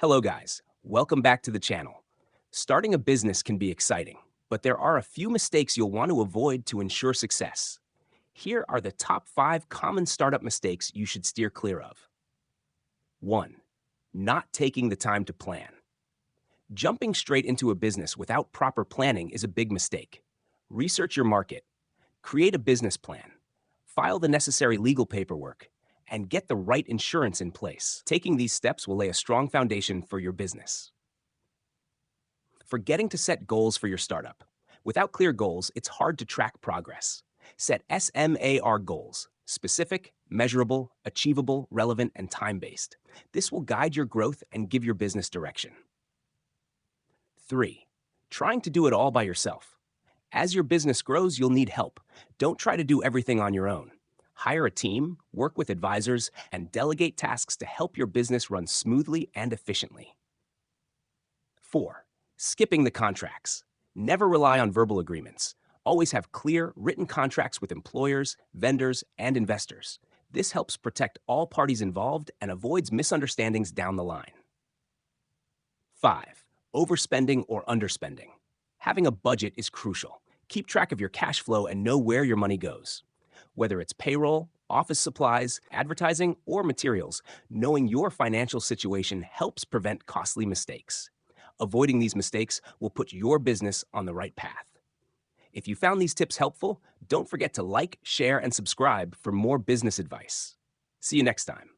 Hello guys, welcome back to the channel. Starting a business can be exciting, but there are a few mistakes you'll want to avoid to ensure success. Here are the top 5 common startup mistakes you should steer clear of. 1. Not taking the time to plan. Jumping straight into a business without proper planning is a big mistake. Research your market, create a business plan, file the necessary legal paperwork, and get the right insurance in place. Taking these steps will lay a strong foundation for your business. Forgetting to set goals for your startup. Without clear goals, it's hard to track progress. Set SMAR goals: specific, measurable, achievable, relevant, and time-based. This will guide your growth and give your business direction. 3. Trying to do it all by yourself. As your business grows, you'll need help. Don't try to do everything on your own. Hire a team, work with advisors, and delegate tasks to help your business run smoothly and efficiently. 4. Skipping the contracts. Never rely on verbal agreements. Always have clear, written contracts with employers, vendors, and investors. This helps protect all parties involved and avoids misunderstandings down the line. 5. Overspending or underspending. Having a budget is crucial. Keep track of your cash flow and know where your money goes. Whether it's payroll, office supplies, advertising, or materials, knowing your financial situation helps prevent costly mistakes. Avoiding these mistakes will put your business on the right path. If you found these tips helpful, don't forget to like, share, and subscribe for more business advice. See you next time.